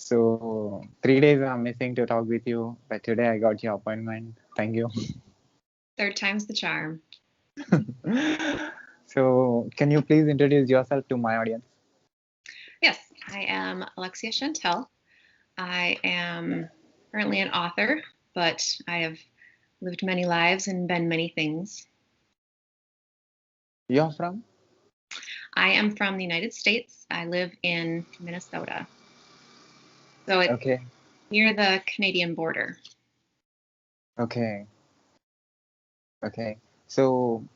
So 3 days I'm missing to talk with you, but today I got your appointment. Thank you. Third time's the charm. So can you please introduce yourself to my audience? Yes, I am Alexia Chantel. I am currently an author, but I have lived many lives and been many things. You're from? I am from the United States. I live in Minnesota. So it's Okay. near the Canadian border. Okay. Okay. So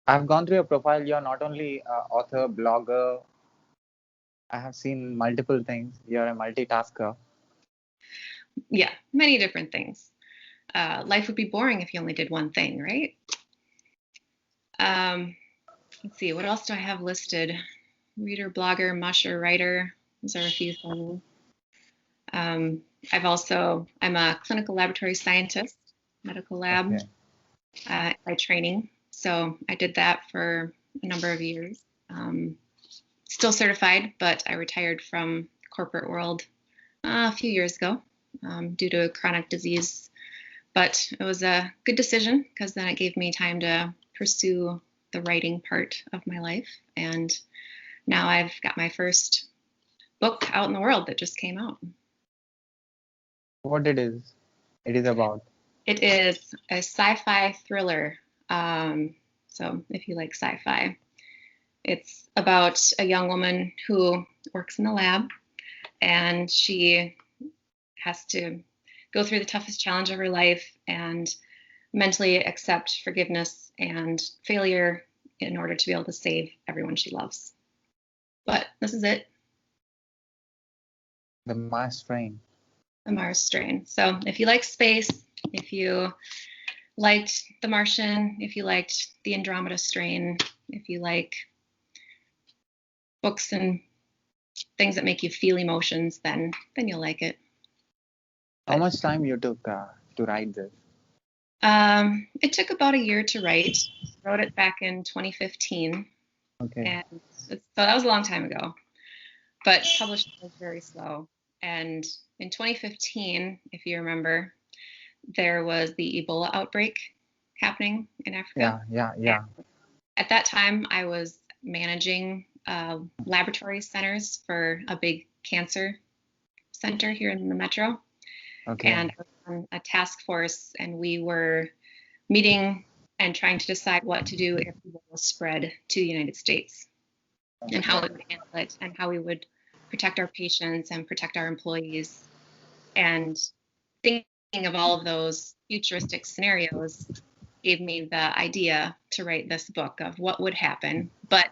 I've gone through your profile. You're not only author, blogger. I have seen multiple things. You're a multitasker. Yeah, many different things. Life would be boring if you only did one thing, right? Let's see, what else do I have listed? Reader, blogger, musher, writer. Those are a few things. I'm a clinical laboratory scientist, medical lab Okay. by training. So I did that for a number of years. Still certified, but I retired from the corporate world a few years ago due to a chronic disease. But it was a good decision because then it gave me time to pursue the writing part of my life. And now I've got my first book out in the world that just came out. What it is? It is about. It is a sci-fi thriller. So if you like sci-fi, it's about a young woman who works in the lab, and she has to go through the toughest challenge of her life and mentally accept forgiveness and failure in order to be able to save everyone she loves. But this is it. The Mars Strain. The Mars Strain. So if you like space, if you liked The Martian, if you liked the Andromeda Strain, if you like books and things that make you feel emotions, then you'll like it. How much time you took to write this? It took about a year to write. I wrote it back in 2015. Okay. And so that was a long time ago. But publishing was very slow. And in 2015, if you remember, there was the Ebola outbreak happening in Africa. Yeah. At that time, I was managing laboratory centers for a big cancer center here in the metro. Okay. And I was on a task force, and we were meeting and trying to decide what to do if Ebola spread to the United States, and how we would handle it, and how we would protect our patients and protect our employees. And thinking of all of those futuristic scenarios gave me the idea to write this book of what would happen. But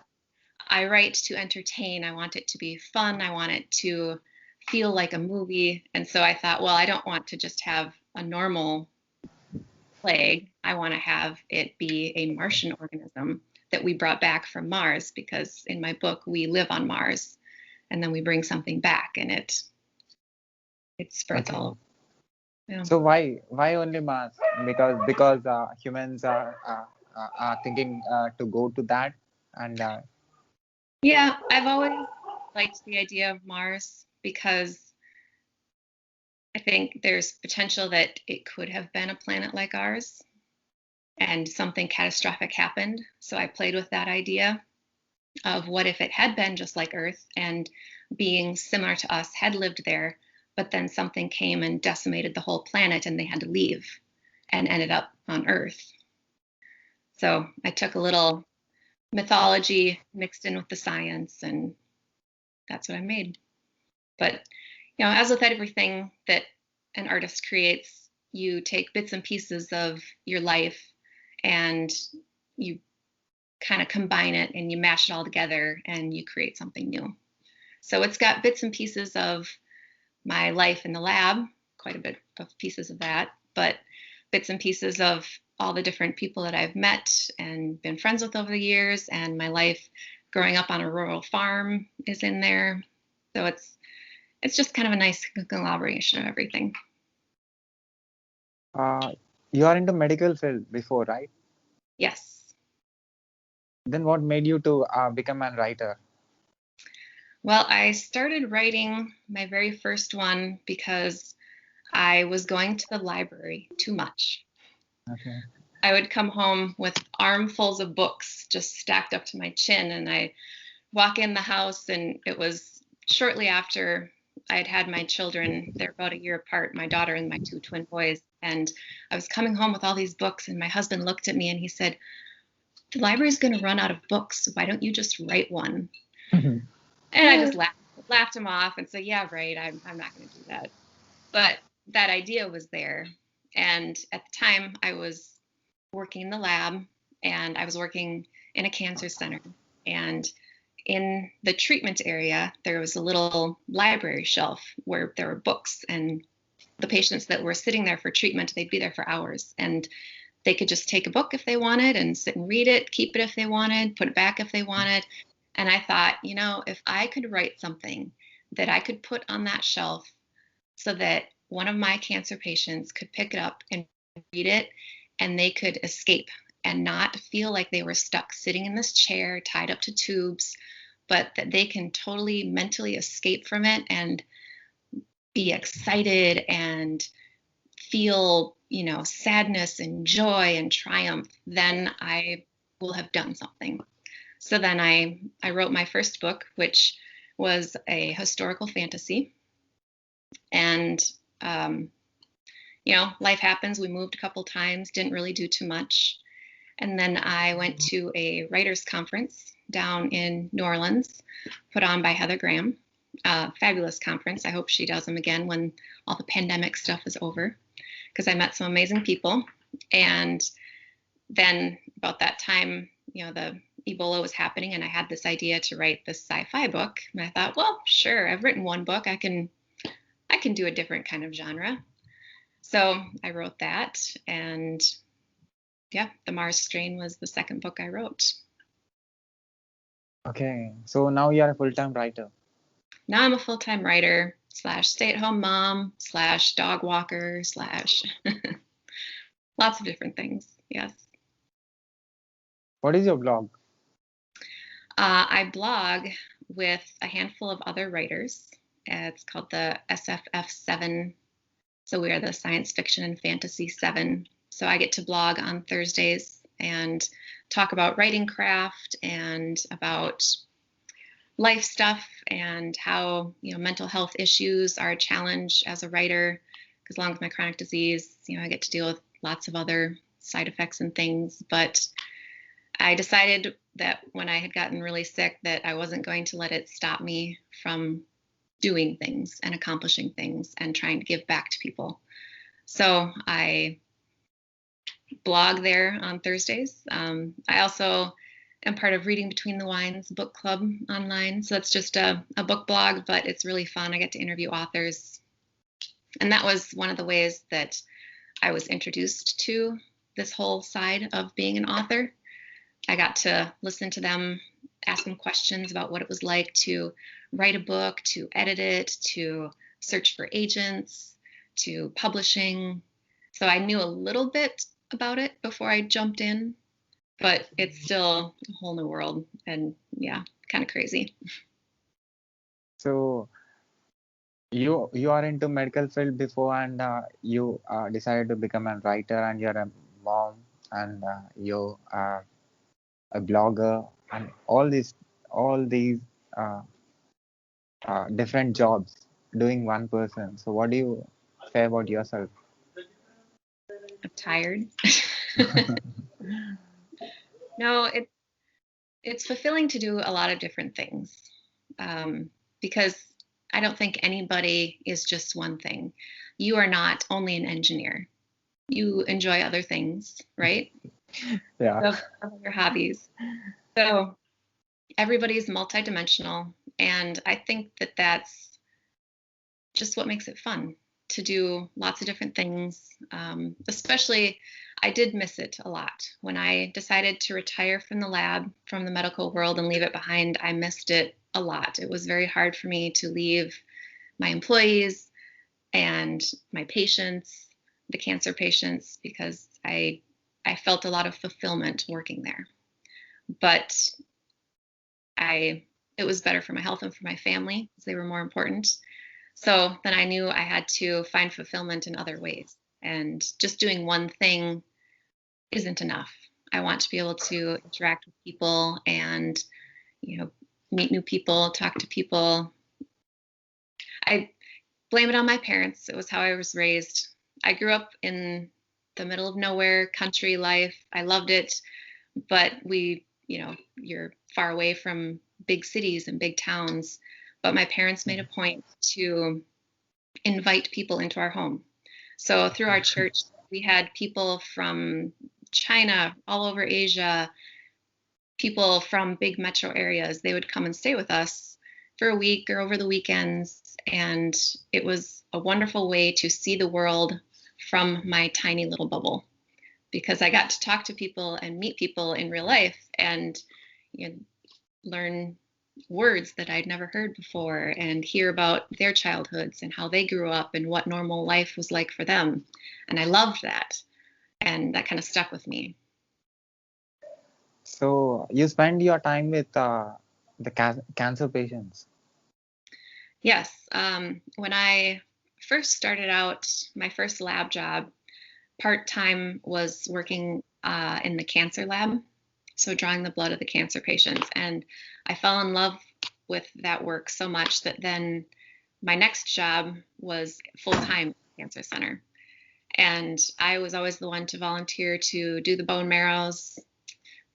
I write to entertain. I want it to be fun. I want it to feel like a movie. And so I thought, well, I don't want to just have a normal plague. I want to have it be a Martian organism that we brought back from Mars, because in my book, we live on Mars, and then we bring something back, and it spreads all over. Yeah. So why only Mars? Because humans are thinking to go to that, and Yeah, I've always liked the idea of Mars because I think there's potential that it could have been a planet like ours and something catastrophic happened. So I played with that idea of what if it had been just like Earth and beings similar to us had lived there, but then something came and decimated the whole planet and they had to leave and ended up on Earth. So I took a little mythology mixed in with the science, and that's what I made. But, as with everything that an artist creates, you take bits and pieces of your life and you kind of combine it and you mash it all together and you create something new. So it's got bits and pieces of my life in the lab, quite a bit of pieces of that, but bits and pieces of all the different people that I've met and been friends with over the years, and my life growing up on a rural farm is in there. So it's just kind of a nice collaboration of everything. you are into medical field before, right? Yes. Then what made you to become a writer? Well, I started writing my very first one because I was going to the library too much. Okay. I would come home with armfuls of books just stacked up to my chin, and I walk in the house, and it was shortly after I'd had my children. They're about a year apart, my daughter and my two twin boys. And I was coming home with all these books, and my husband looked at me and he said, "The library's going to run out of books. Why don't you just write one?" And I just laughed him off and said, "Yeah, right. I'm not going to do that." But that idea was there. And at the time, I was working in the lab, and I was working in a cancer center. And in the treatment area, there was a little library shelf where there were books, and the patients that were sitting there for treatment, they'd be there for hours, and they could just take a book if they wanted and sit and read it, keep it if they wanted, put it back if they wanted. And I thought, if I could write something that I could put on that shelf so that one of my cancer patients could pick it up and read it, and they could escape and not feel like they were stuck sitting in this chair tied up to tubes, but that they can totally mentally escape from it and be excited and feel, sadness and joy and triumph, then I will have done something. So then I wrote my first book, which was a historical fantasy. And life happens. We moved a couple times, didn't really do too much. And then I went to a writers' conference down in New Orleans, put on by Heather Graham. Fabulous conference. I hope she does them again when all the pandemic stuff is over, because I met some amazing people. And then about that time, the Ebola was happening, and I had this idea to write this sci-fi book. And I thought, well, sure, I've written one book. I can do a different kind of genre. So I wrote that, and yeah, The Mars Strain was the second book I wrote. Okay. So now you are a full-time writer. Now I'm a full-time writer / stay-at-home mom / dog walker / lots of different things. Yes. What is your blog? I blog with a handful of other writers. It's called the SFF7. So we are the Science Fiction and Fantasy 7. So I get to blog on Thursdays and talk about writing craft and about life stuff and how, mental health issues are a challenge as a writer. Because along with my chronic disease, I get to deal with lots of other side effects and things. But I decided that when I had gotten really sick that I wasn't going to let it stop me from doing things and accomplishing things and trying to give back to people. So I blog there on Thursdays. I also am part of Reading Between the Wines book club online. So that's just a book blog, but it's really fun. I get to interview authors. And that was one of the ways that I was introduced to this whole side of being an author. I got to listen to them, ask them questions about what it was like to write a book, to edit it, to search for agents, to publishing. So I knew a little bit about it before I jumped in, but it's still a whole new world, and yeah, kind of crazy. So you are into medical field before, and you decided to become a writer, and you're a mom, and you are a blogger, and all these uh, different jobs doing one person. So what do you say about yourself? I'm tired. No, it's fulfilling to do a lot of different things, because I don't think anybody is just one thing. You are not only an engineer. You enjoy other things, right? Yeah. Of your hobbies. So everybody's multidimensional, and I think that that's just what makes it fun to do lots of different things. Especially, I did miss it a lot. When I decided to retire from the lab, from the medical world, and leave it behind, I missed it a lot. It was very hard for me to leave my employees and my patients, the cancer patients, because I felt a lot of fulfillment working there. But I it was better for my health and for my family because they were more important. So then I knew I had to find fulfillment in other ways. And just doing one thing isn't enough. I want to be able to interact with people and, meet new people, talk to people. I blame it on my parents. It was how I was raised. I grew up in the middle of nowhere, country life. I loved it, but you're far away from big cities and big towns. But my parents made a point to invite people into our home. So through our church, we had people from China, all over Asia, people from big metro areas. They would come and stay with us for a week or over the weekends. And it was a wonderful way to see the world from my tiny little bubble, because I got to talk to people and meet people in real life and learn words that I'd never heard before and hear about their childhoods and how they grew up and what normal life was like for them. And I loved that. And that kind of stuck with me. So you spend your time with the cancer patients? Yes. When I first started out, my first lab job, part-time, was working in the cancer lab. So drawing the blood of the cancer patients. And I fell in love with that work so much that then my next job was full-time cancer center. And I was always the one to volunteer to do the bone marrows.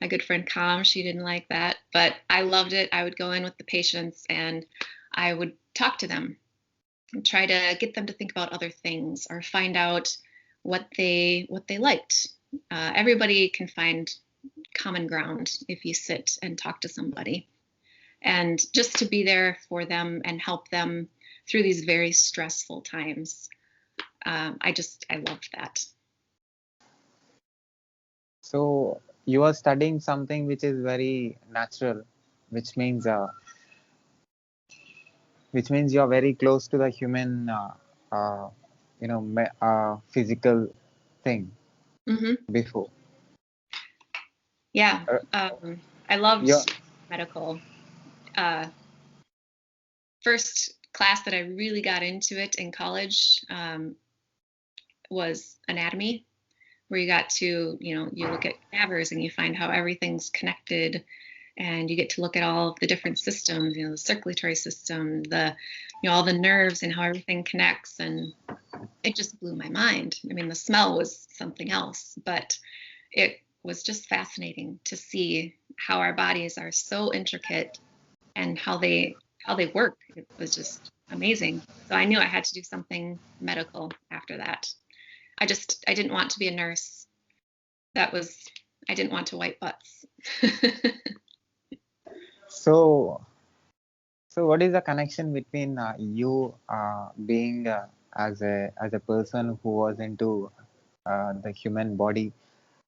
My good friend Com, she didn't like that, but I loved it. I would go in with the patients and I would talk to them and try to get them to think about other things or find out what they liked. Everybody can find common ground if you sit and talk to somebody. And just to be there for them and help them through these very stressful times. I loved that. So you are studying something which is very natural, which means you're very close to the human, physical thing before. Yeah, I loved medical. First class that I really got into it in college was anatomy, where you got to, you look at cadavers and you find how everything's connected, and you get to look at all of the different systems, the circulatory system, all the nerves and how everything connects. And it just blew my mind. I mean, the smell was something else, but it was just fascinating to see how our bodies are so intricate and how they work. It was just amazing. So I knew I had to do something medical after that. I didn't want to be a nurse. I didn't want to wipe butts. So what is the connection between you being as a person who was into the human body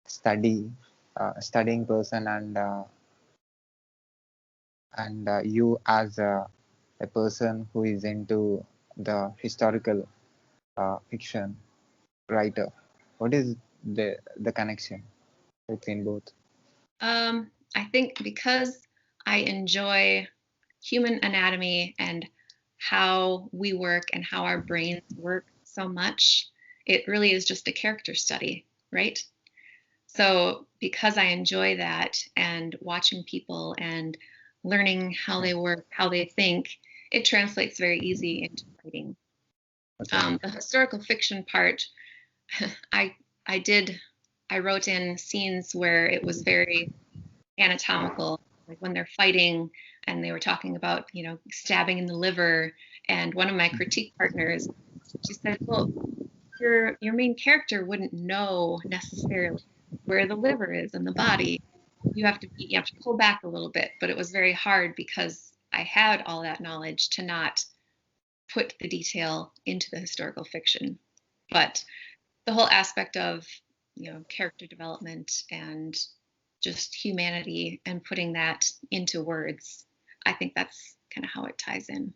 studying person, and you as a person who is into the historical fiction writer? What is the connection between both? I think because I enjoy human anatomy and how we work and how our brains work so much, it really is just a character study, right? So because I enjoy that and watching people and learning how they work, how they think, it translates very easy into writing. Okay. The historical fiction part, I wrote in scenes where it was very anatomical, like when they're fighting and they were talking about, stabbing in the liver. And one of my critique partners, she said, well, your main character wouldn't know necessarily where the liver is in the body. You have to pull back a little bit. But it was very hard because I had all that knowledge to not put the detail into the historical fiction. But the whole aspect of, character development and just humanity and putting that into words, I think that's kind of how it ties in.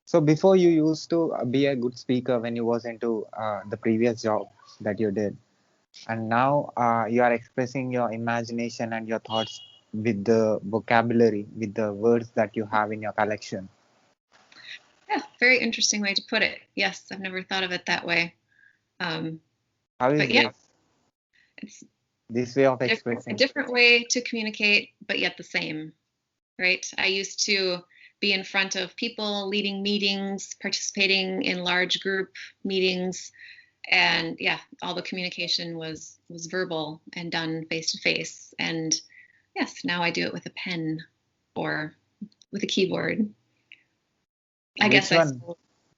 So before, you used to be a good speaker when you was into the previous job that you did, and now you are expressing your imagination and your thoughts with the vocabulary, with the words that you have in your collection? Yeah, very interesting way to put it. Yes, I've never thought of it that way. Um, How but is yeah, this? it's This way of a expressing. different way to communicate, but yet the same, right? I used to be in front of people, leading meetings, participating in large group meetings, and yeah, all the communication was verbal and done face to face. And yes, now I do it with a pen or with a keyboard. I guess Which one?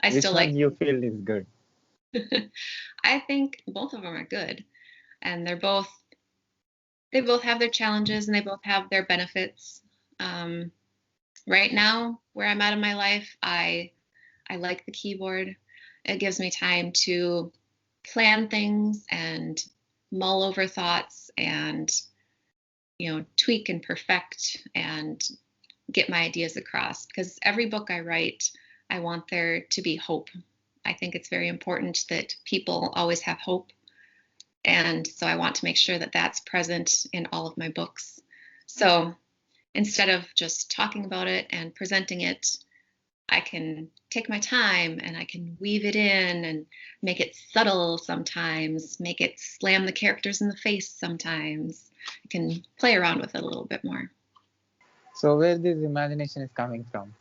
I Which still one like. you feel is good? I think both of them are good, and they both have their challenges and they both have their benefits. Um, right now, where I'm at in my life, I like the keyboard. It gives me time to plan things and mull over thoughts and tweak and perfect and get my ideas across, because every book I write, I want there to be hope. I think it's very important that people always have hope. And so I want to make sure that that's present in all of my books. So instead of just talking about it and presenting it, I can take my time and I can weave it in and make it subtle sometimes, make it slam the characters in the face sometimes. I can play around with it a little bit more. So where this imagination is coming from?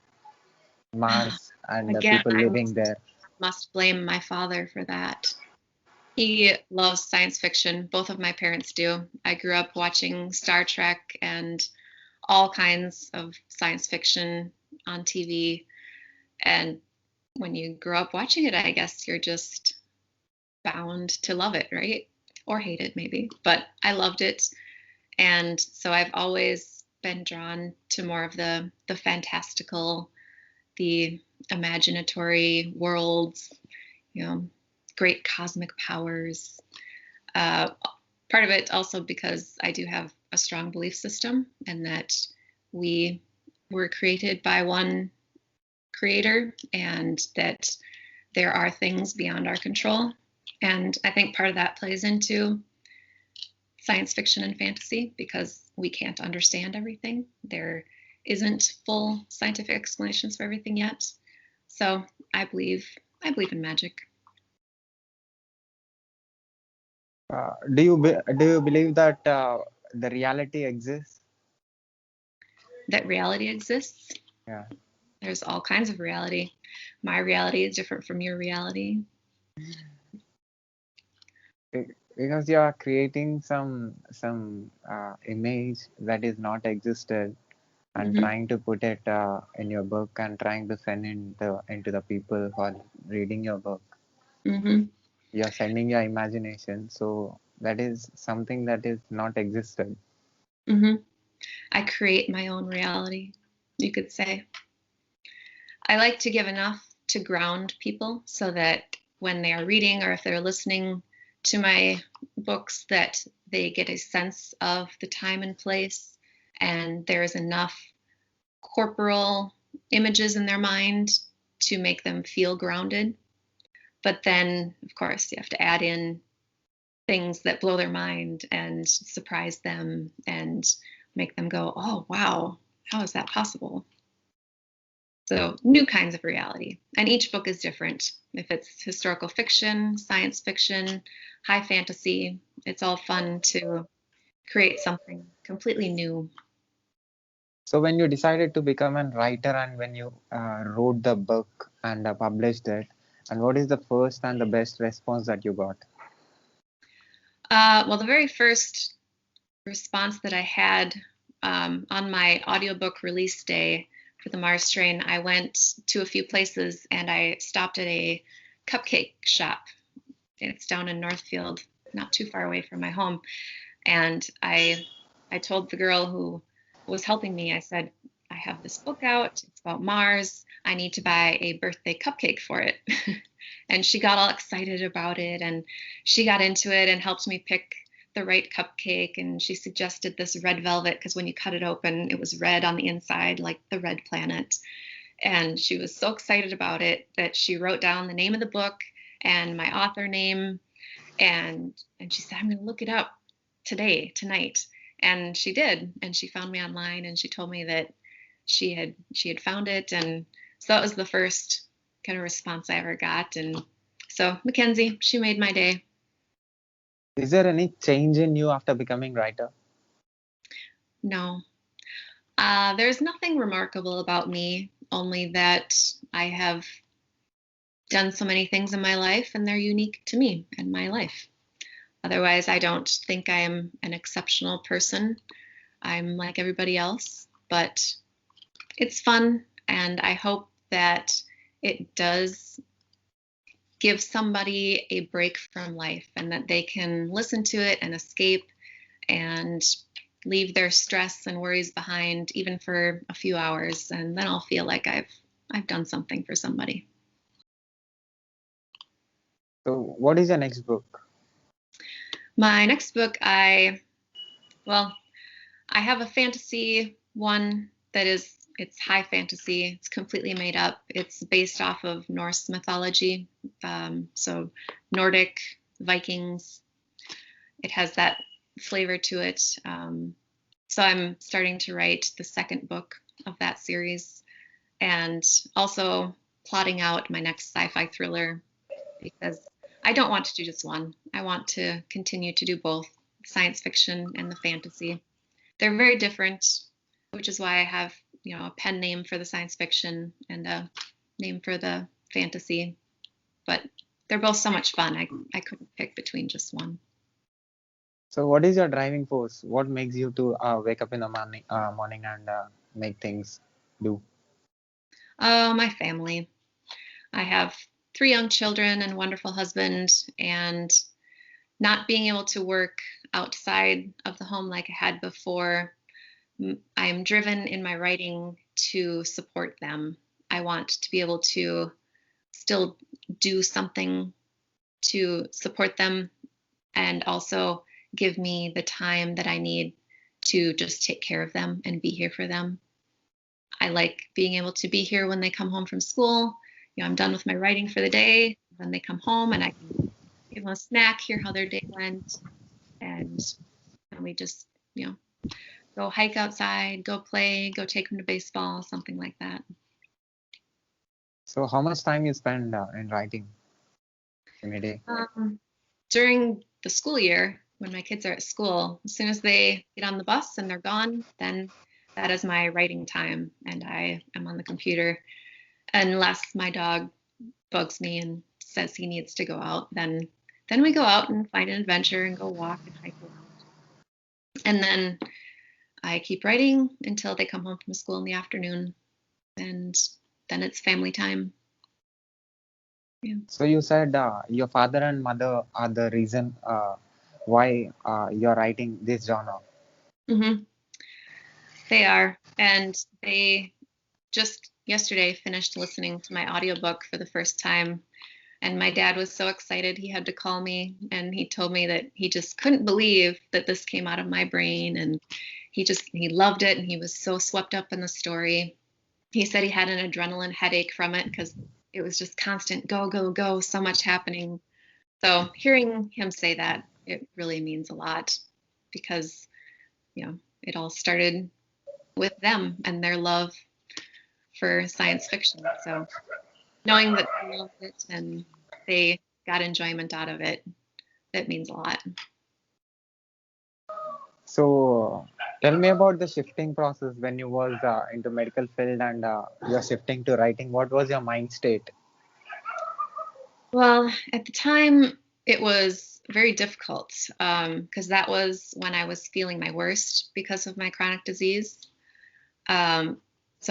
Mars and the Again, people I living there. must blame my father for that. He loves science fiction. Both of my parents do. I grew up watching Star Trek and all kinds of science fiction on TV. And when you grow up watching it, I guess you're just bound to love it, right? Or hate it, maybe. But I loved it. And so I've always been drawn to more of the fantastical, the imaginatory worlds, you know, great cosmic powers. Uh, Part of it also because I do have a strong belief system, and that we were created by one creator and that there are things beyond our control. And I think part of that plays into science fiction and fantasy because we can't understand everything. There isn't full scientific explanations for everything yet. So I believe in magic. Do you believe that the reality exists? That reality exists. Yeah, There's all kinds of reality. My reality is different from your reality. because you are creating some image that is not existed and Mm-hmm. trying to put it in your book and trying to send into the people who are reading your book. Mm-hmm. You're sending your imagination, so that is something that is not existed. Mm-hmm. I create my own reality, you could say. I like to give enough to ground people so that when they are reading or if they're listening to my books, that they get a sense of the time and place, and there's enough corporal images in their mind to make them feel grounded. But then, of course, you have to add in things that blow their mind and surprise them and make them go, oh, wow, how is that possible? So, new kinds of reality. And each book is different. If it's historical fiction, science fiction, high fantasy, it's all fun to create something completely new. So when you decided to become a writer and when you wrote the book and published it, and what is the first and the best response that you got? Well, the very first response that I had on my audiobook release day for the Mars train, I went to a few places and I stopped at a cupcake shop. It's down in Northfield, not too far away from my home. And I told the girl who was helping me, I said, I have this book out. It's about Mars. I need to buy a birthday cupcake for it. And she got all excited about it and she got into it and helped me pick the right cupcake. And she suggested this red velvet because when you cut it open, it was red on the inside, like the red planet. And she was so excited about it that she wrote down the name of the book and my author name. And she said, I'm going to look it up tonight. And she did, and she found me online, and she told me that she had found it, and so that was the first kind of response I ever got. And so Mackenzie, she made my day. Is there any change in you after becoming writer? No, there's nothing remarkable about me, only that I have done so many things in my life, and they're unique to me and my life. Otherwise, I don't think I am an exceptional person. I'm like everybody else, but it's fun, and I hope that it does give somebody a break from life and that they can listen to it and escape and leave their stress and worries behind, even for a few hours, and then I'll feel like I've done something for somebody. So what is your next book? My next book, I have a fantasy one that it's high fantasy. It's completely made up. It's based off of Norse mythology, so Nordic Vikings. It has that flavor to it. So I'm starting to write the second book of that series, and also plotting out my next sci-fi thriller, because I don't want to do just one. I want to continue to do both science fiction and the fantasy. They're very different, which is why I have, a pen name for the science fiction and a name for the fantasy. But they're both so much fun. I couldn't pick between just one. So what is your driving force? What makes you to wake up in the morning and make things do? My family. I have 3 young children and a wonderful husband, and not being able to work outside of the home like I had before, I'm driven in my writing to support them. I want to be able to still do something to support them and also give me the time that I need to just take care of them and be here for them. I like being able to be here when they come home from school. I'm done with my writing for the day. Then they come home and I can give them a snack, hear how their day went, and we just, go hike outside, go play, go take them to baseball, something like that. So how much time you spend in writing in a day? During the school year, when my kids are at school, as soon as they get on the bus and they're gone, then that is my writing time, and I am on the computer. Unless my dog bugs me and says he needs to go out, then we go out and find an adventure and go walk and hike around. And then I keep writing until they come home from school in the afternoon, and then it's family time. Yeah. So you said your father and mother are the reason why you're writing this genre. Mm-hmm. They are, and they just yesterday finished listening to my audiobook for the first time, and my dad was so excited he had to call me, and he told me that he just couldn't believe that this came out of my brain, and he loved it, and he was so swept up in the story. He said he had an adrenaline headache from it because it was just constant go, go, go, so much happening. So hearing him say that, it really means a lot, because it all started with them and their love for science fiction. So knowing that they loved it and they got enjoyment out of it, that means a lot. So tell me about the shifting process when you was into medical field and you're shifting to writing. What was your mind state? Well, at the time, it was very difficult because that was when I was feeling my worst because of my chronic disease. So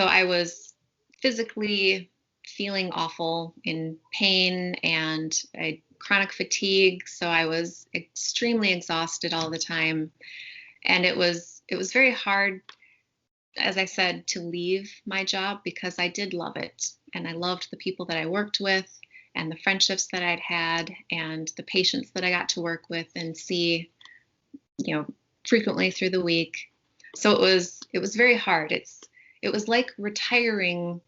I was physically feeling awful, in pain, and chronic fatigue. So I was extremely exhausted all the time, and it was very hard, as I said, to leave my job because I did love it, and I loved the people that I worked with, and the friendships that I'd had, and the patients that I got to work with and see, frequently through the week. So it was very hard. It was like retiring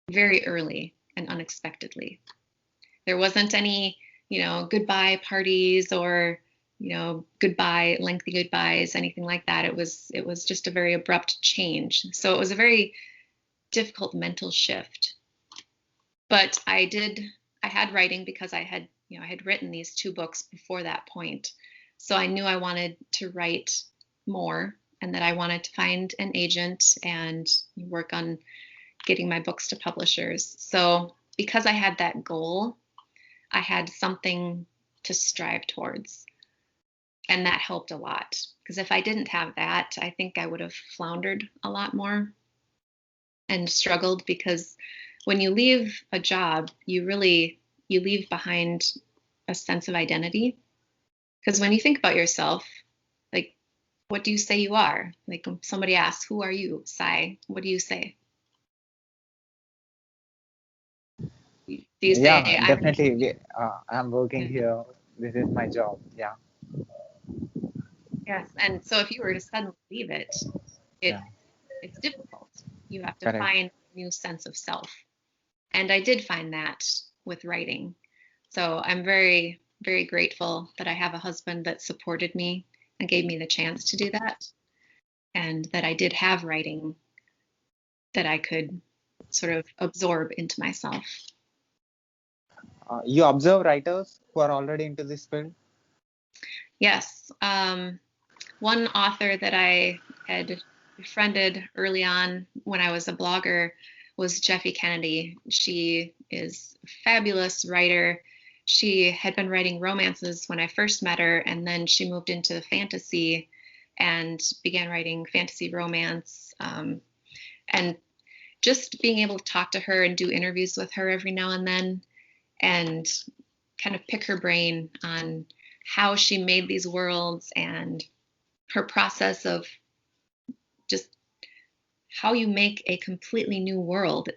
very early and unexpectedly. There wasn't any, goodbye parties or, goodbye, lengthy goodbyes, anything like that. It was just a very abrupt change. So it was a very difficult mental shift. But I had writing because I had written these 2 books before that point. So I knew I wanted to write more and that I wanted to find an agent and work on getting my books to publishers. So because I had that goal, I had something to strive towards. And that helped a lot. Because if I didn't have that, I think I would have floundered a lot more and struggled, because when you leave a job, you leave behind a sense of identity. Because when you think about yourself, like, what do you say you are? Like, when somebody asks, who are you, Sai? What do you say? Do you say, Yeah, I'm... definitely. I'm working here. This is my job. Yeah, Yes. And so if you were to suddenly leave it, yeah, it's difficult. You have to correct. find a new sense of self. And I did find that with writing. So I'm very, very grateful that I have a husband that supported me and gave me the chance to do that. And that I did have writing that I could sort of absorb into myself. You observe writers who are already into this field? Yes. One author that I had befriended early on when I was a blogger was Jeffy Kennedy. She is a fabulous writer. She had been writing romances when I first met her, and then she moved into fantasy and began writing fantasy romance. And just being able to talk to her and do interviews with her every now and then and kind of pick her brain on how she made these worlds and her process of just how you make a completely new world.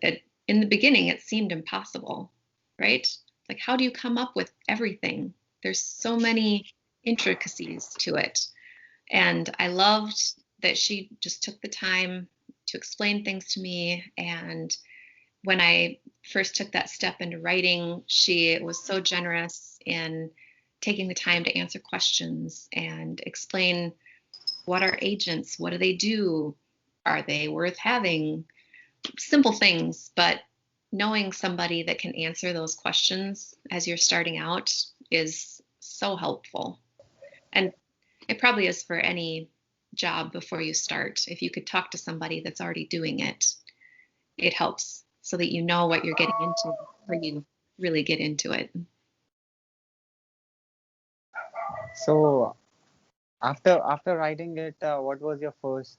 In the beginning, it seemed impossible, right? Like, how do you come up with everything? There's so many intricacies to it. And I loved that she just took the time to explain things to me. And when I first took that step into writing, she was so generous in taking the time to answer questions and explain, what are agents? What do they do? Are they worth having? Simple things, but knowing somebody that can answer those questions as you're starting out is so helpful. And it probably is for any job before you start. If you could talk to somebody that's already doing it, it helps so that you know what you're getting into before you really get into it. So after writing it, what was your first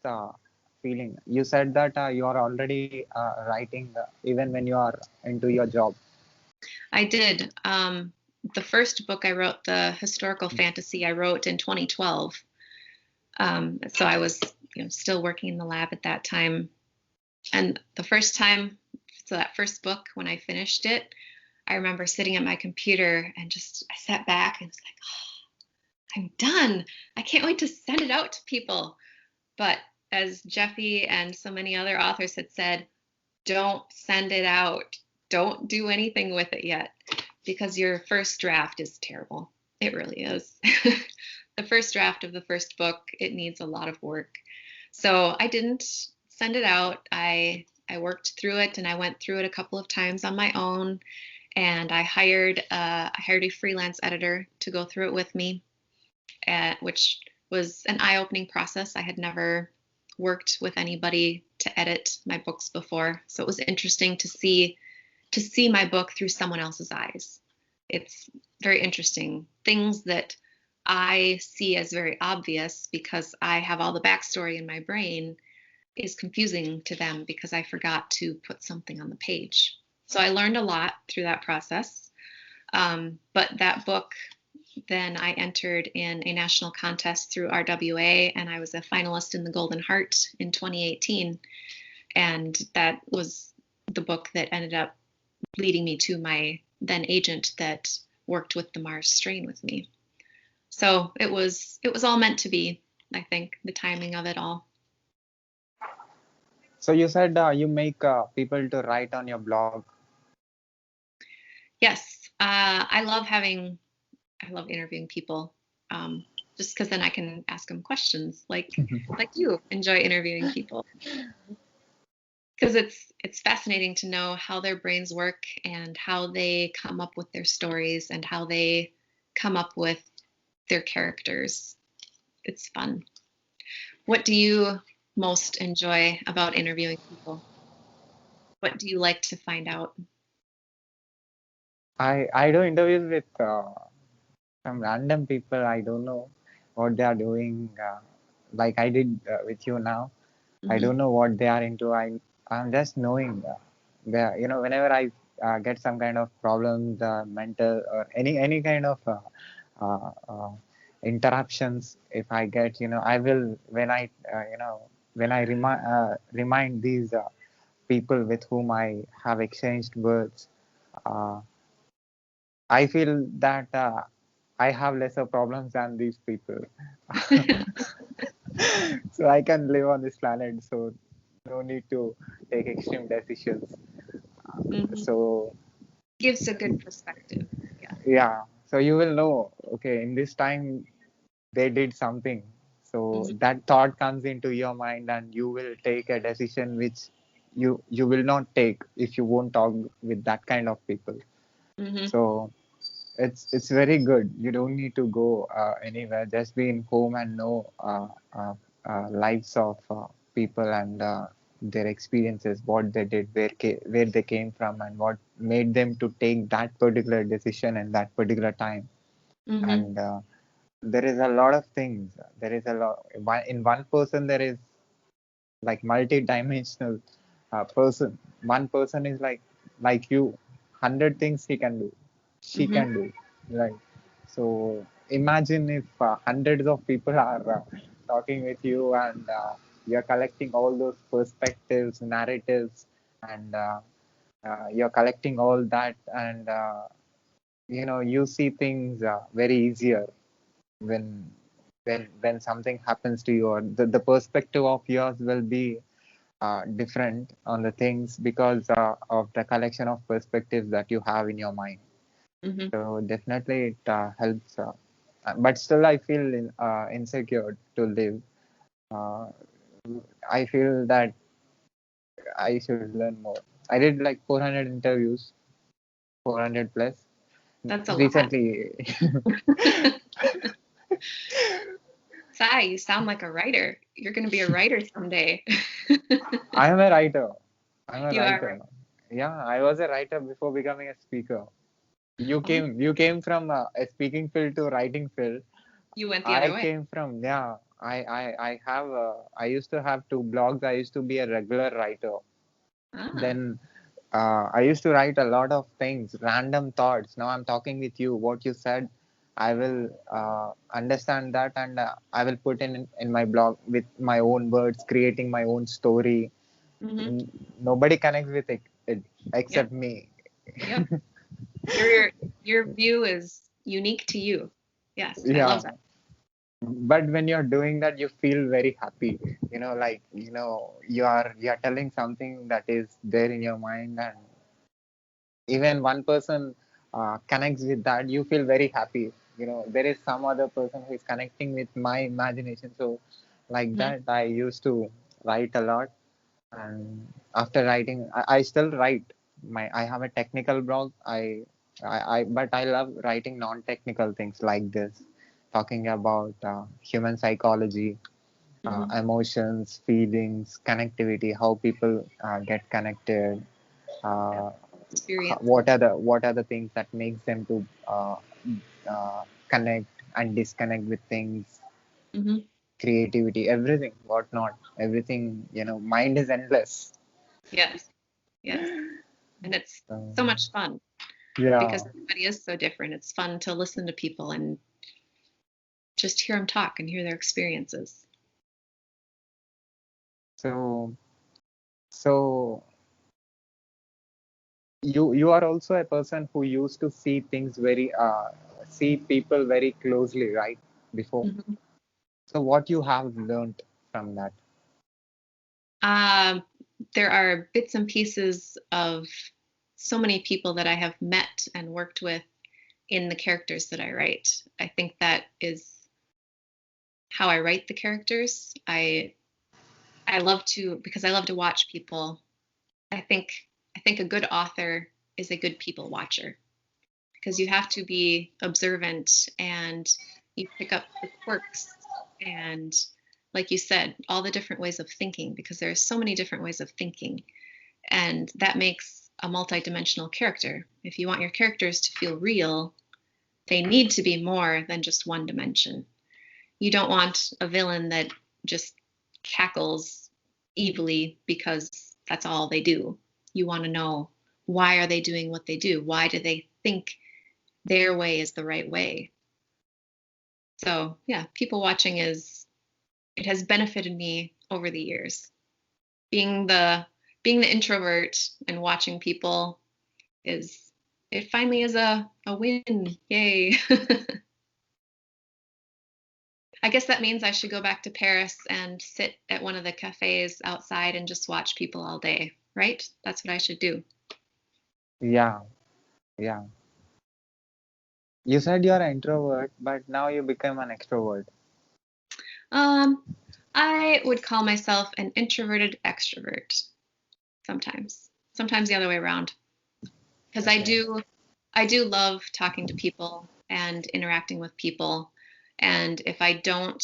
feeling? You said that you are already writing even when you are into your job. I did. The first book I wrote, the historical fantasy, I wrote in 2012. So I was, still working in the lab at that time. And the first time, so that first book, when I finished it, I remember sitting at my computer and I sat back and was like, oh, I'm done. I can't wait to send it out to people. But as Jeffy and so many other authors had said, don't send it out. Don't do anything with it yet, because your first draft is terrible. It really is. The first draft of the first book, it needs a lot of work. So I didn't send it out. I worked through it, and I went through it a couple of times on my own, and I hired a freelance editor to go through it with me, which was an eye-opening process. I had never worked with anybody to edit my books before, so it was interesting to see my book through someone else's eyes. It's very interesting. Things that I see as very obvious because I have all the backstory in my brain is confusing to them because I forgot to put something on the page. So I learned a lot through that process. But that book, then I entered in a national contest through RWA, and I was a finalist in the Golden Heart in 2018. And that was the book that ended up leading me to my then agent that worked with the Mars strain with me. So it was all meant to be, I think, the timing of it all. So you said you make people to write on your blog. Yes, I love interviewing people. just because then I can ask them questions like you enjoy interviewing people. Because it's fascinating to know how their brains work and how they come up with their stories and how they come up with their characters. It's fun. What do you most enjoy about interviewing people? What do you like to find out? I do interviews with some random people. I don't know what they are doing. Like I did with you now. I Mm-hmm. don't know what they are into. I'm just knowing whenever I get some kind of problems, mental or any kind of uh, uh, interruptions, if I get, I will when I remind these people with whom I have exchanged words. Uh, I feel that I have lesser problems than these people. So I can live on this planet. So no need to take extreme decisions. Mm-hmm. So Gives a good perspective. Yeah. yeah, so you will know, okay, in this time they did something. So Mm-hmm. that thought comes into your mind, and you will take a decision which you will not take if you won't talk with that kind of people. Mm-hmm. So it's very good. You don't need to go anywhere. Just be in home and know lives of people and their experiences, what they did, where they came from, and what made them to take that particular decision and that particular time. Mm-hmm. And there is a lot of things. There is a lot in one person. There is like multi-dimensional person. One person is like you, 100 things he can do, she Mm-hmm. can do, right? So imagine if hundreds of people are talking with you, and you're collecting all those perspectives, narratives, and you're collecting all that, and you see things very easier when when something happens to you, or the perspective of yours will be different on the things because of the collection of perspectives that you have in your mind. Mm-hmm. So definitely it helps. But still, I feel insecure to live. Uh, I feel that I should learn more. I did like 400 interviews, 400 plus. That's a lot. Recently, Sai, you sound like a writer. You're going to be a writer someday. I am a writer. I'm a You are writer. right. Yeah, I was a writer before becoming a speaker. You Oh, came from a speaking field to writing field. you went the other I way. came from, yeah. I used to have two blogs. I used to be a regular writer. Ah. Then I used to write a lot of things, random thoughts. Now I'm talking with you. What you said, I will understand that, and I will put in my blog with my own words, creating my own story. Mm-hmm. Nobody connects with it Yep. except me. Yep. Your view is unique to you. Yes, I Yeah. love that. But when you're doing that, you feel very happy. Like you are telling something that is there in your mind, and even one person connects with that, you feel very happy. There is some other person who is connecting with my imagination. So like Mm-hmm. that, I used to write a lot. And after writing, I still write. I have a technical blog. But I love writing non-technical things like this, talking about human psychology, Mm-hmm. emotions, feelings, connectivity, how people get connected, Yeah. uh, Experiences. what are the things that makes them to connect and disconnect with things, Mm-hmm. creativity, everything, whatnot, everything. Mind is endless. Yes. Yes. And it's so Um, much fun yeah. because everybody is so different. It's fun to listen to people and just hear them talk and hear their experiences. So so you are also a person who used to see things very see people very closely, right? Before. Mm-hmm. So what you have learned from that? Um, there are bits and pieces of so many people that I have met and worked with in the characters that I write. I think that is how I write the characters. I love to, because I love to watch people. I think a good author is a good people watcher, because you have to be observant and you pick up the quirks and, like you said, all the different ways of thinking, because there are so many different ways of thinking, and that makes a multidimensional character. If you want your characters to feel real, they need to be more than just one dimension. You don't want a villain that just cackles evilly because that's all they do. You want to know, why are they doing what they do? Why do they think their way is the right way? So yeah, people watching it has benefited me over the years. Being the introvert and watching people it finally is a win. Yay. I guess that means I should go back to Paris and sit at one of the cafes outside and just watch people all day, right? That's what I should do. Yeah, yeah. You said you're an introvert, but now you become an extrovert. I would call myself an introverted extrovert sometimes. Sometimes the other way around. Because Okay. I do love talking to people and interacting with people. And if I don't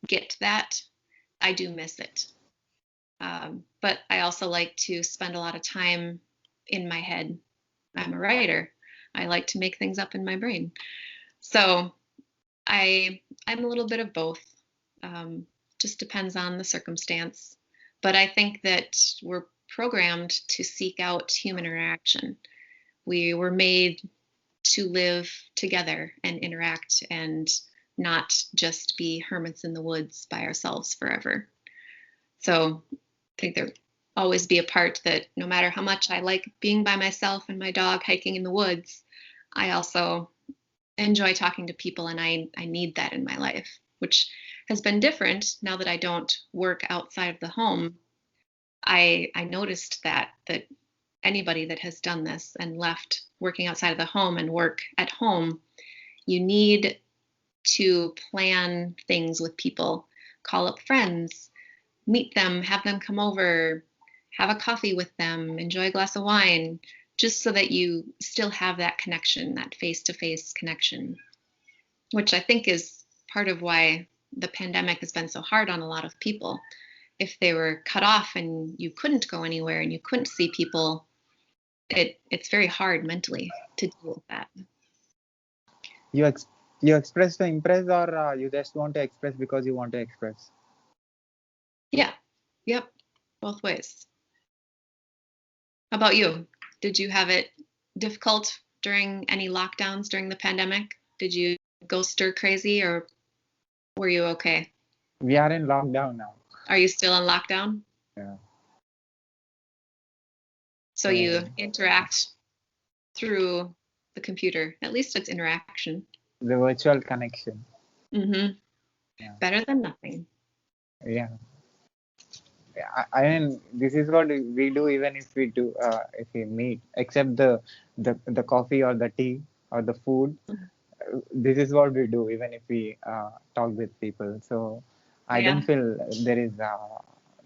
get that, I do miss it. But I also like to spend a lot of time in my head. I'm a writer. I like to make things up in my brain. So I'm a little bit of both. Just depends on the circumstance. But I think that we're programmed to seek out human interaction. We were made to live together and interact and not just be hermits in the woods by ourselves forever. So I think there always be a part that no matter how much I like being by myself and my dog hiking in the woods, I also enjoy talking to people, and I need that in my life, which has been different now that I don't work outside of the home. I noticed that anybody that has done this and left working outside of the home and work at home, you need to plan things with people, call up friends, meet them, have them come over, have a coffee with them, enjoy a glass of wine, just so that you still have that connection, that face-to-face connection, which I think is part of why the pandemic has been so hard on a lot of people. If they were cut off and you couldn't go anywhere and you couldn't see people, it's very hard mentally to deal with that. You ex you express to impress, or you just want to express because you want to express? Yeah. Yep. Both ways. How about you? Did you have it difficult during any lockdowns during the pandemic? Did you go stir crazy, or were you okay? We are in lockdown now. Are you still in lockdown? Yeah. So So you interact through the computer. At least it's interaction. the virtual connection. Mm-hmm. Yeah. Better than nothing. Yeah. I mean, this is what we do even if we meet, except the coffee or the tea or the food. This is what we do even if we talk with people. So I don't Yeah, feel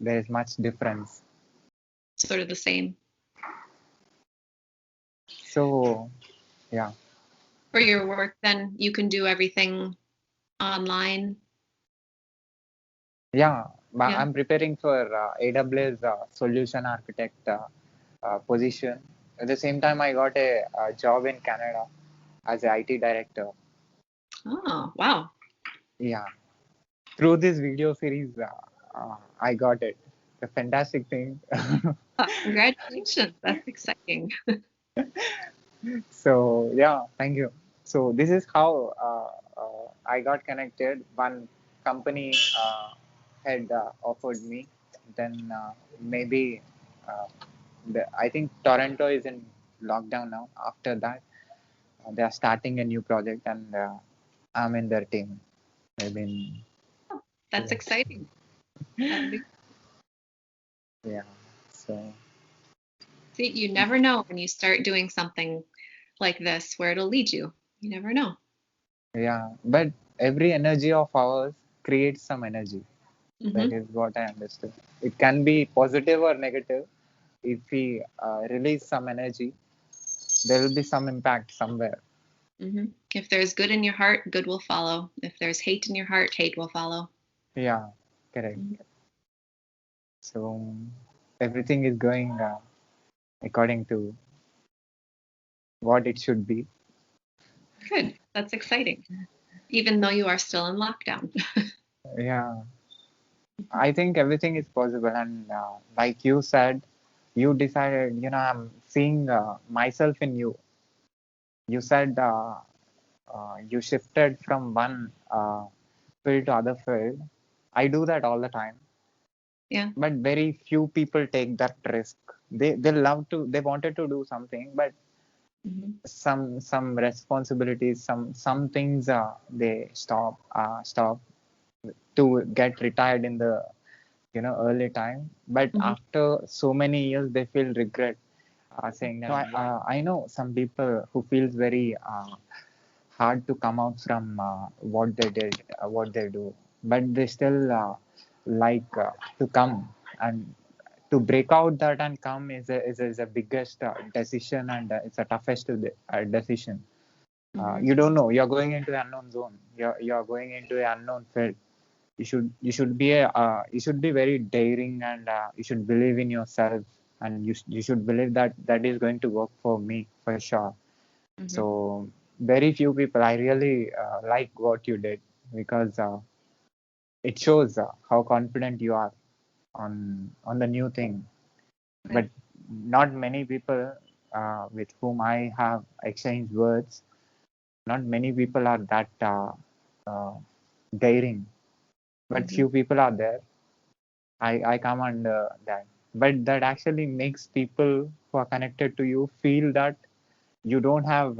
there is much difference. sort of the same. So yeah, For your work, then you can do everything online. yeah. But Yeah. I'm preparing for AWS solution architect position. At the same time, I got a job in Canada as a IT director. Oh, wow. Yeah, through this video series, I got it. A fantastic thing. Congratulations. That's exciting. So yeah, thank you. So this is how I got connected. One company had offered me. Then maybe uh, I think Toronto is in lockdown now. After that, they are starting a new project, and I'm in their team. Maybe in That's exciting. That'll be. yeah. So See, you never know when you start doing something like this where it'll lead you. You never know. yeah, but every energy of ours creates some energy. That Mm-hmm. is what I understood. It can be positive or negative. If we release some energy, there will be some impact somewhere. Mm-hmm. If there's good in your heart, good will follow. If there's hate in your heart, hate will follow. Yeah, correct. Mhm. So everything is going according to what it should be. Good. That's exciting. Even though you are still in lockdown. Yeah, I think everything is possible. And like you said, you decided, I'm seeing myself in you. You said you shifted from one field to other field. I do that all the time, Yeah. but very few people take that risk. They wanted to do something, but Mm-hmm. some responsibilities, some things they stop to get retired in the early time. But Mm-hmm. after so many years, they feel regret saying that. So I know some people who feels very hard to come out from what they did, what they do, but they still like to come, and to break out that and come is a biggest decision, and it's a toughest decision. Mm-hmm. You don't know. You're going into the unknown zone. You're going into the unknown field. You should be very daring, and you should believe in yourself, and you should believe that that is going to work for me for sure. Mm-hmm. So very few people. I really like what you did, because it shows how confident you are on the new thing. But Good. not many people with whom I have exchanged words. Not many people are that uh, daring, but Mm-hmm. few people are there. I come under that. But that actually makes people who are connected to you feel that you don't have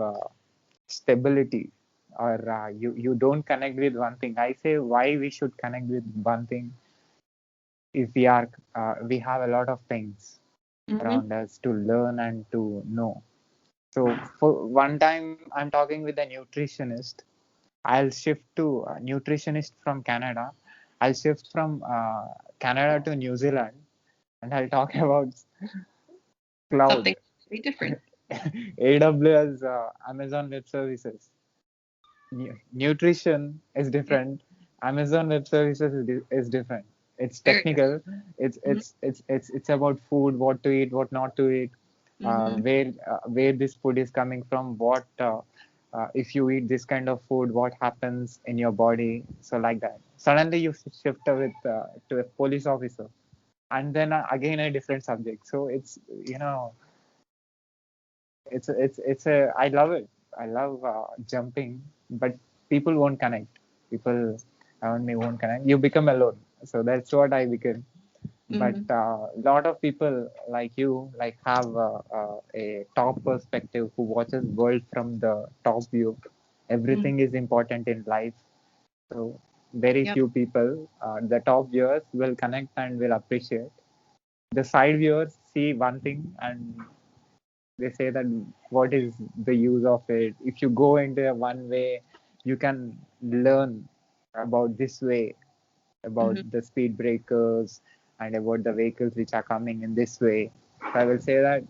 stability, or you don't connect with one thing. I say, why we should connect with one thing if we have a lot of things Mm-hmm. around us to learn and to know. So for one time, I'm talking with a nutritionist. I'll shift to a nutritionist from Canada. I'll shift from Canada to New Zealand, and I'll talk about cloud, Something very different. AWS, Amazon Web Services. Nutrition is Yeah. different. Amazon Web Services is different. It's Very technical. It's different. it's it's it's it's about food, what to eat, what not to eat, Mm-hmm. where this food is coming from, what if you eat this kind of food, what happens in your body. So like that. Suddenly you shift with to a police officer, and then again a different subject. So it's it's a I love it. I love jumping, but people won't connect. People around me won't connect. You become alone. So that's what I became. But Mm-hmm. a lot of people like you have a top perspective who watches world from the top view. Mm-hmm. Everything is important in life. So very Yep. few people, the top viewers will connect and will appreciate. The side viewers see one thing, and they say that what is the use of it. If you go into a one way, you can learn about this way, about Mm-hmm. the speed breakers, and about the vehicles which are coming in this way. So I will say that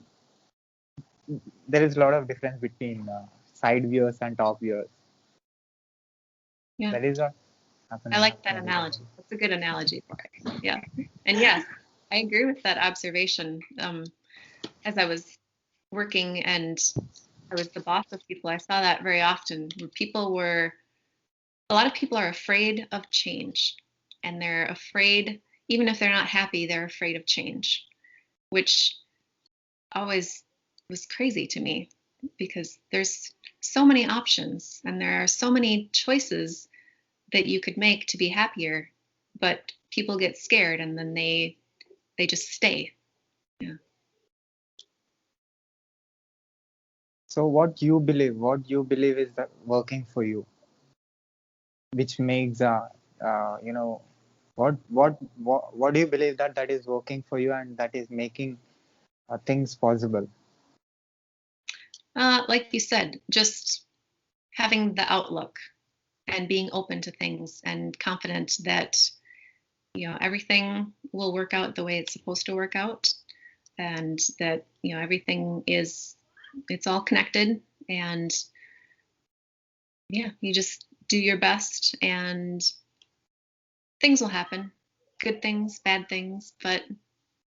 there is a lot of difference between side viewers and top viewers. Yeah. That is what I happening. like that analogy. That's a good analogy for it. Yeah. And yes, I agree with that observation. As I was working and I was the boss of people, I saw that very often where a lot of people are afraid of change. And they're afraid, even if they're not happy, they're afraid of change, which always was crazy to me because there's so many options and there are so many choices that you could make to be happier, but people get scared and then they just stay. Yeah. So what you believe is that working for you, which makes what do you believe that is working for you and that is making things possible? Like you said, just having the outlook and being open to things and confident that, everything will work out the way it's supposed to work out, and that, everything it's all connected, and yeah, you just do your best and things will happen. Good things, bad things, but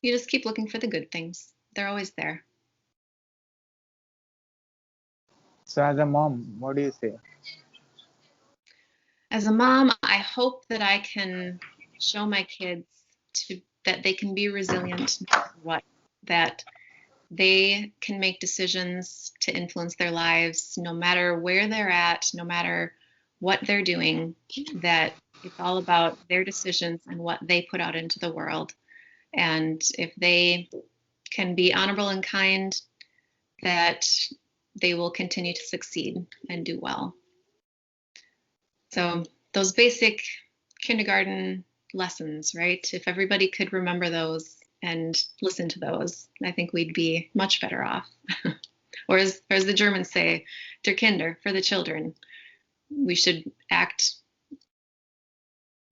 you just keep looking for the good things. They're always there. So as a mom, what do you say? As a mom, I hope that I can show my kids that they can be resilient no matter what, that they can make decisions to influence their lives no matter where they're at, no matter what they're doing, that it's all about their decisions and what they put out into the world. And if they can be honorable and kind, that they will continue to succeed and do well. So those basic kindergarten lessons, right? If everybody could remember those and listen to those, I think we'd be much better off. Or as the Germans say, der Kinder, for the children. We should act,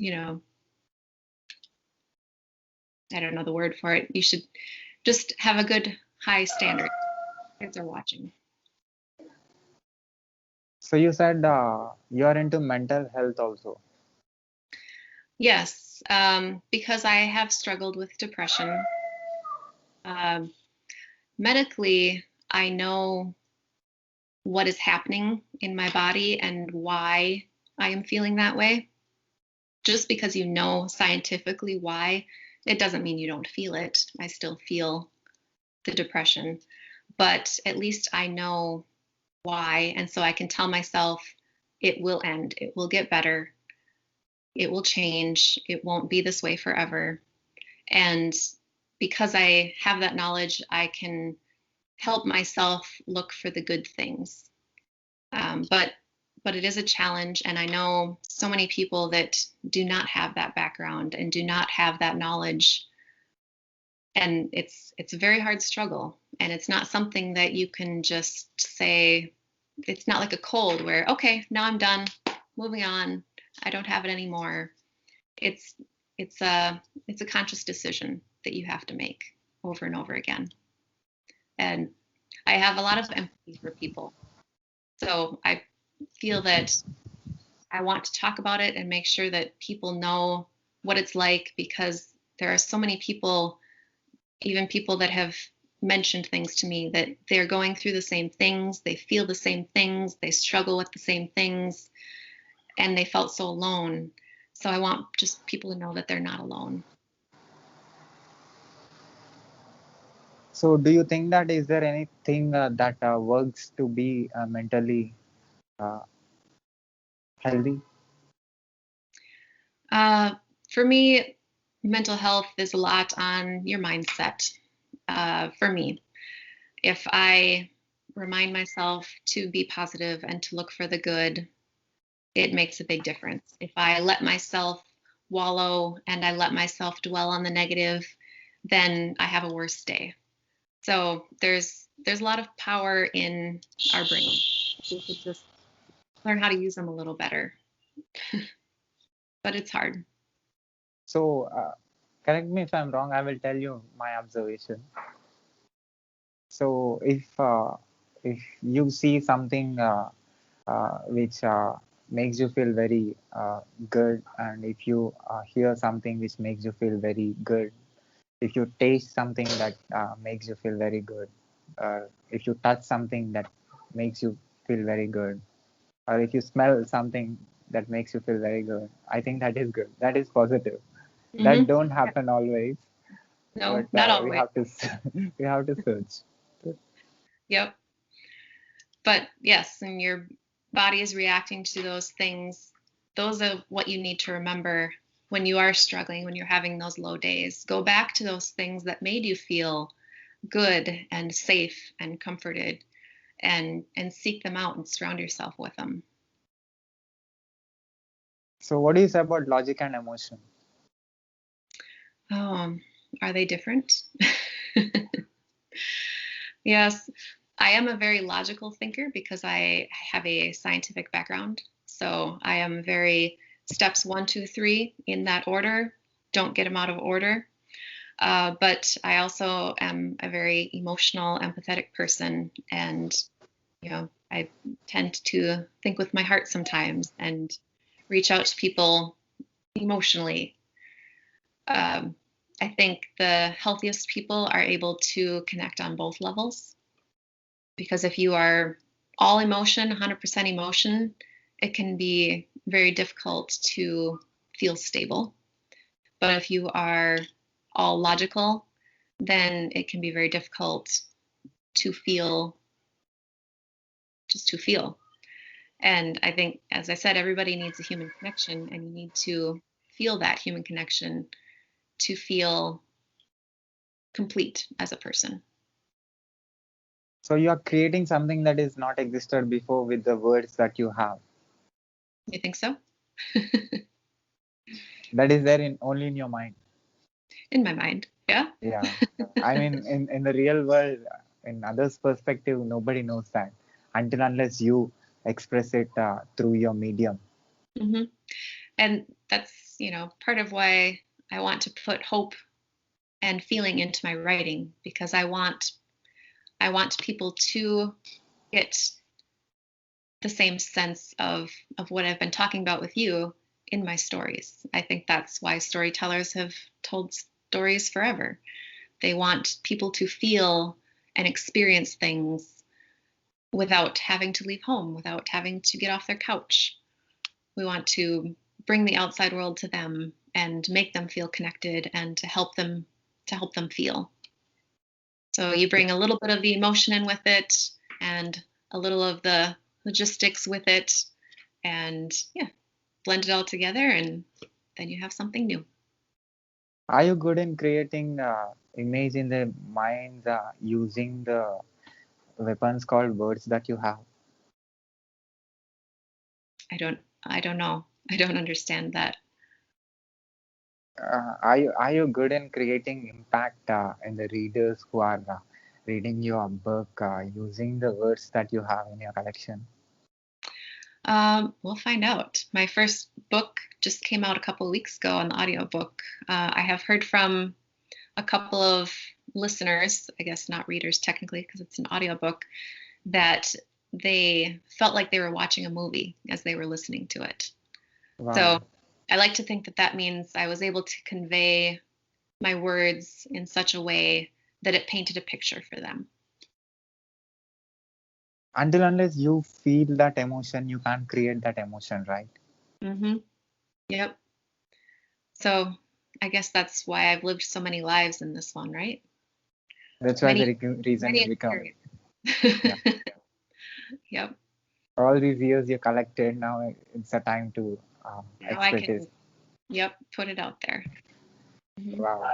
I don't know the word for it. You should just have a good high standard. Kids are watching. So you said you are into mental health also. Yes, because I have struggled with depression. Medically, I know what is happening in my body and why I am feeling that way. Just because you know scientifically why, it doesn't mean you don't feel it. I still feel the depression, but at least I know why. And so I can tell myself it will end, it will get better, it will change, it won't be this way forever. And because I have that knowledge, I can help myself look for the good things. But it is a challenge, and I know so many people that do not have that background and do not have that knowledge, and it's a very hard struggle, and it's not something that you can just say. It's not like a cold where, okay, now I'm done, moving on, I don't have it anymore. It's a conscious decision that you have to make over and over again. And I have a lot of empathy for people, so I feel that I want to talk about it and make sure that people know what it's like, because there are so many people, even people that have mentioned things to me, that they're going through the same things, they feel the same things, they struggle with the same things, and they felt so alone. So I want just people to know that they're not alone. So do you think that is there anything that works to be mentally uh, healthy? For me, mental health is a lot on your mindset. For me, if I remind myself to be positive and to look for the good, it makes a big difference. If I let myself wallow and I let myself dwell on the negative, then I have a worse day. So there's a lot of power in our brain. We should just learn how to use them a little better. But it's hard. So correct me if I'm wrong, I will tell you my observation. So if you see something which makes you feel very good, and if you hear something which makes you feel very good, if you taste something that makes you feel very good, if you touch something that makes you feel very good, or if you smell something that makes you feel very good, I think that is good. That is positive. That don't happen always, No, but not we always. have to we have to search. Yep. But yes, and your body is reacting to those things. Those are what you need to remember when you are struggling, when you're having those low days. Go back to those things that made you feel good and safe and comforted, and seek them out and surround yourself with them. So what do you say about logic and emotion? Are they different? Yes, I am a very logical thinker because I have a scientific background. So I am very steps 1, 2, 3 in that order. Don't get them out of order. But I also am a very emotional, empathetic person, and I tend to think with my heart sometimes and reach out to people emotionally. I think the healthiest people are able to connect on both levels, because if you are all emotion, 100% emotion, it can be very difficult to feel stable. But if you are all logical, then it can be very difficult to feel, just to feel. And I think, as I said, everybody needs a human connection, and you need to feel that human connection to feel complete as a person. So you are creating something that is not existed before with the words that you have. You think so? That is there only in your mind. In my mind, yeah. Yeah. I mean, in the real world, in others' perspective, nobody knows that until unless you express it through your medium. Mm-hmm. And that's, part of why I want to put hope and feeling into my writing, because I want people to get the same sense of what I've been talking about with you in my stories. I think that's why storytellers have told stories forever. They want people to feel and experience things without having to leave home, without having to get off their couch. We want to bring the outside world to them and make them feel connected, and to help them feel. So you bring a little bit of the emotion in with it, and a little of the logistics with it, and blend it all together, and then you have something new. Are you good in creating image in the minds using the weapons called words that you have? I don't know. I don't understand that. Are you good in creating impact in the readers who are reading your book using the words that you have in your collection? We'll find out. My first book just came out a couple of weeks ago on the audiobook. I have heard from a couple of listeners, I guess not readers technically, because it's an audiobook, that they felt like they were watching a movie as they were listening to it. Wow. So I like to think that that means I was able to convey my words in such a way that it painted a picture for them. Until unless you feel that emotion, you can't create that emotion, right? Mm-hmm. Yep. So I guess that's why I've lived so many lives in this one, right? That's why Many, the reason many you become. experiences. Yeah. Yep. All these years you collected, now it's a time to Now I express can, it. put it out there. Mm-hmm. Wow.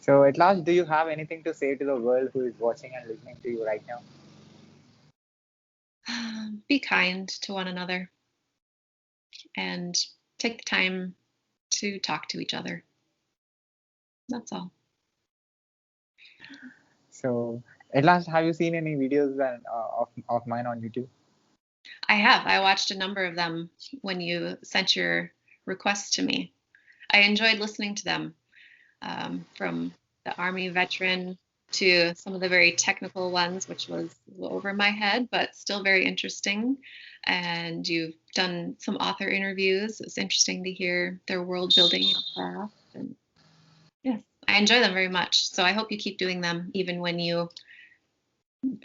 So at last, do you have anything to say to the world who is watching and listening to you right now? Be kind to one another, and take the time to talk to each other. That's all. So at last, have you seen any videos of mine on YouTube? I have. I watched a number of them when you sent your request to me. I enjoyed listening to them, from the Army veteran to some of the very technical ones, which was over my head, but still very interesting. And you've done some author interviews. It's interesting to hear their world building and craft. And yes, I enjoy them very much. So I hope you keep doing them, even when you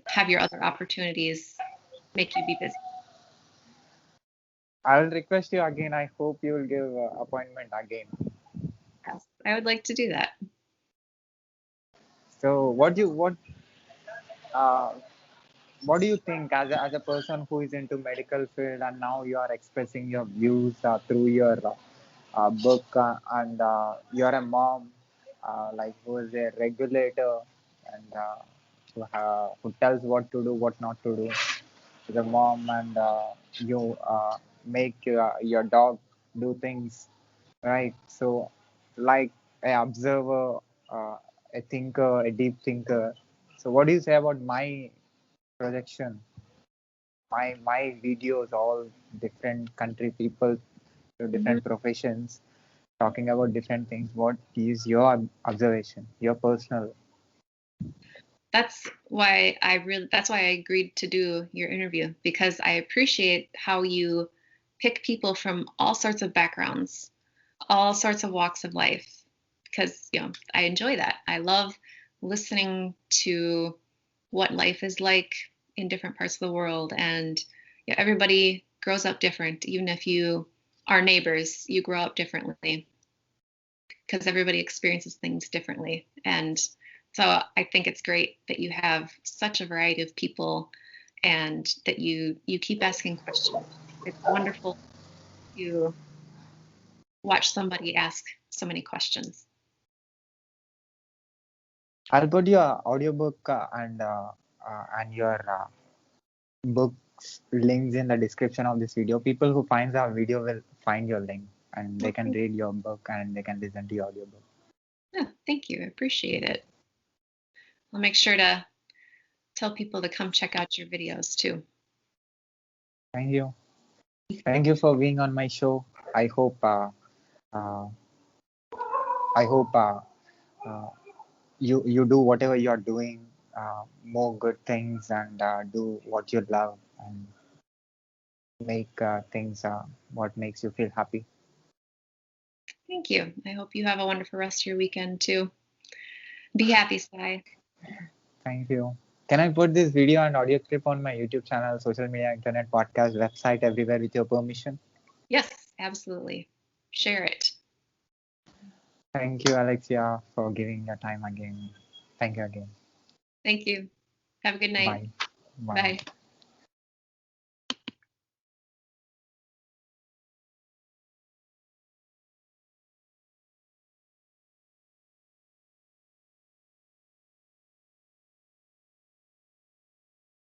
have your other opportunities make you be busy. I will request you again. I hope you will give appointment again. Yes, I would like to do that. So uh, what do you think as a person who is into medical field and now you are expressing your views through your book and you're a mom like who is a regulator and who tells what to do, what not to do as a mom, and you make your dog do things, right? So like a observer, a thinker, a deep thinker. So what do you say about my projection? my videos, all different country people, Mhm. different professions, talking about different things. What is your observation, your personal? That's why I agreed to do your interview, because I appreciate how you pick people from all sorts of backgrounds, all sorts of walks of life, because I enjoy that. I love listening to what life is like in different parts of the world, and everybody grows up different. Even if you are neighbors, you grow up differently because everybody experiences things differently. And so I think it's great that you have such a variety of people and that you keep asking questions. It's wonderful to watch somebody ask so many questions. I'll put your audiobook and your books links in the description of this video. People who finds our video will find your link and they Well, can read your book and they can listen to your audiobook. thank you. I appreciate it. I'll make sure to tell people to come check out your videos too. Thank you. Thank you for being on my show. I hope uh, I hope uh, you do whatever you're doing, more good things, and do what you love and make things what makes you feel happy. Thank you. I hope you have a wonderful rest of your weekend too. Be happy, Sky. Thank you. Can I put this video and audio clip on my YouTube channel, social media, internet, podcast, website, everywhere with your permission? Yes, absolutely. Share it. Thank you, Alexia, for giving your time again. Thank you again. Thank you. Have a good night. Bye. Bye. Bye.